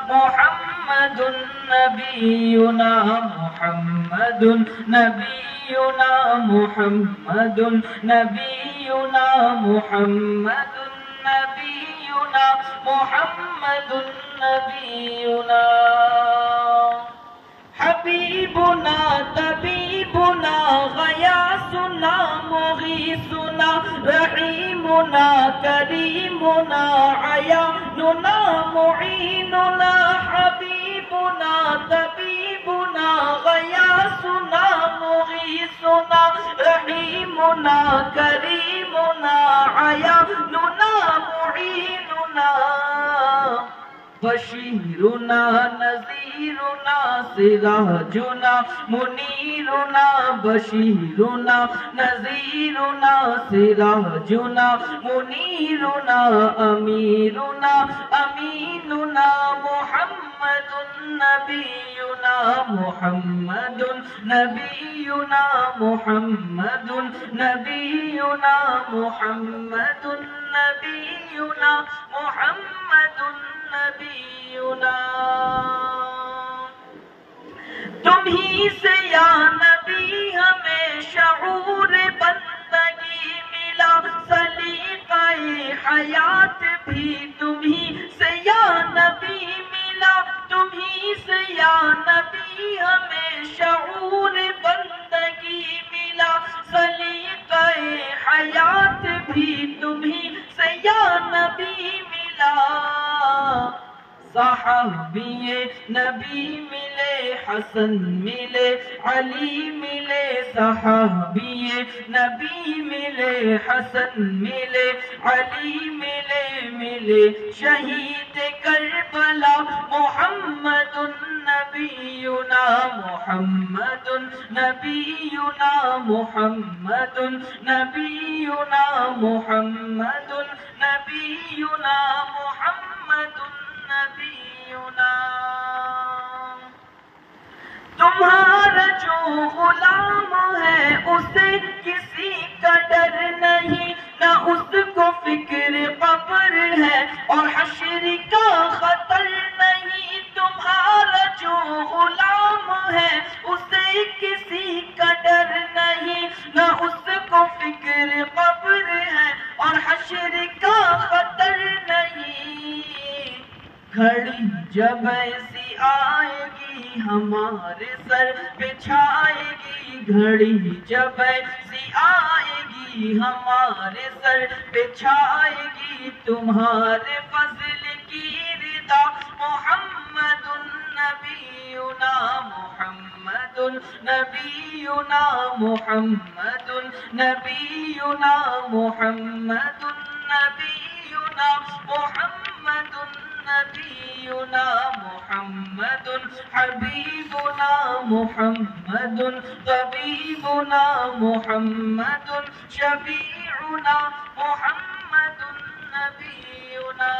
محمد نبينا محمد نبينا محمد نبينا محمد نبينا محمد نبينا حبيبنا طبيبنا غياثنا مغيثنا رحيمنا كريمنا عياننا معيننا حبيبنا طبيبنا غياثنا مغيثنا رحيمنا كريمنا عياننا معيننا بشيرنا نذيرنا سراجنا منيرنا بشيرنا نذيرنا سراجنا منيرنا أميرنا أميننا محمد نبينا محمد نبينا محمد نبينا محمد نبينا محمد نبینا تم ہی سے یا نبی ہمیں شعور بندگی ملا سلیقہ حیات بھی تم ہی سے یا نبی ملا تم ہی سے یا نبی ہمیں شعور بندگی ملا سلیقہ حیات بھی تم ہی سے یا نبی ملا صحابی نبی ملے حسن ملے علی ملے صحابی نبی ملے حسن ملے علی ملے ملے شہید کربلا محمد نبینا محمد نبینا محمد نبینا محمد نبینا محمد نبینا تمہارا جو غلام ہے اسے کسی کا ڈر نہیں نہ اس کو فکر قبر ہے اور حشر کا خطر نہیں تمہارا جو غلام ہے اسے کسی کا ڈر نہیں نہ اس کو فکر قبر ہے اور حشر کا خطر نہیں گھڑی جب ایسی آئے گی ہمارے سر پہ چھائے گی گھڑی جب ایسی آئے گی ہمارے سر پہ چھائے گی تمہارے فضل کی رضا محمد نبینا محمد نبینا محمد نبینا محمد نبینا محمد نبینا محمد حبیبنا محمد طبیبنا محمد شفیعنا محمد نبینا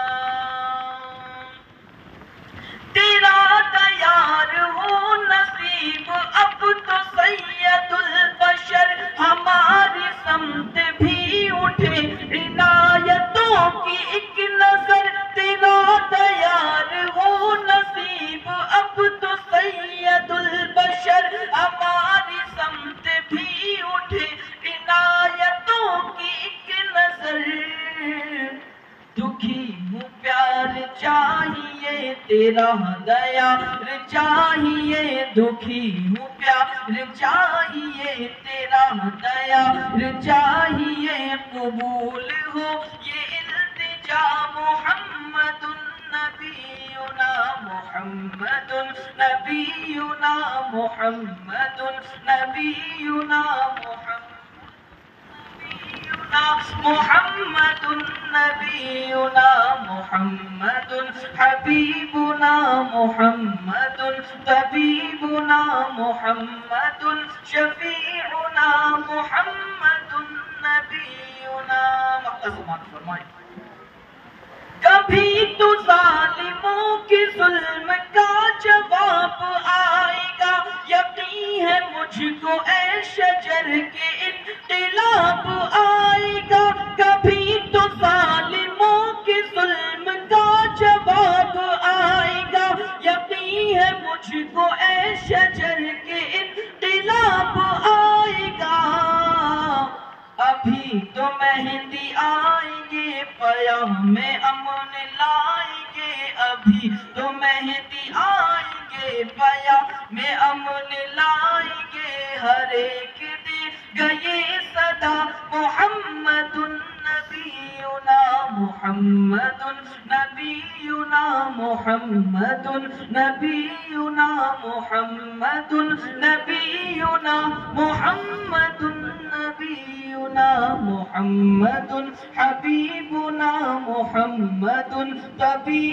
تیرا تیار ہو نصیب اب تو سید البشر ہماری سمت بھی اٹھے عنایتوں کی ایک نظر تیرا تیار ہو نصیب اب تو سید البشر ہماری سمت بھی اٹھے عنایتوں کی ایک نظر دکھی ہوں پیار چاہیے تیرا دیار چاہیے دکھی ہوں پیار چاہیے تیرا دیار چاہیے قبول ہو یہ التجا محمد نبینا محمد نبینا محمد نبینا محمد نبینا محمد حبیبنا محمد طبیبنا محمد شفیعنا محمد نبینا مقتصد فرمائیں کبھی تو ظالموں کے ظلم کا جواب آئے گا یقین ہے مجھ کو اے شجر کے انقلاب آئے گا کبھی تو ظالموں کے ظلم کا جواب آئے گا مجھ کو اے شجر کے انقلاب آئے گا ابھی تو مہدی آئیں گے پیام امن لائیں گے ابھی تو مہدی آئیں گے پیام امن لائیں گے ہر ایک دے گئے صدا محمد نبینا محمد نبینا محمد نبینا محمد نبینا محمد نبینا محمد حبیبنا محمد طبیب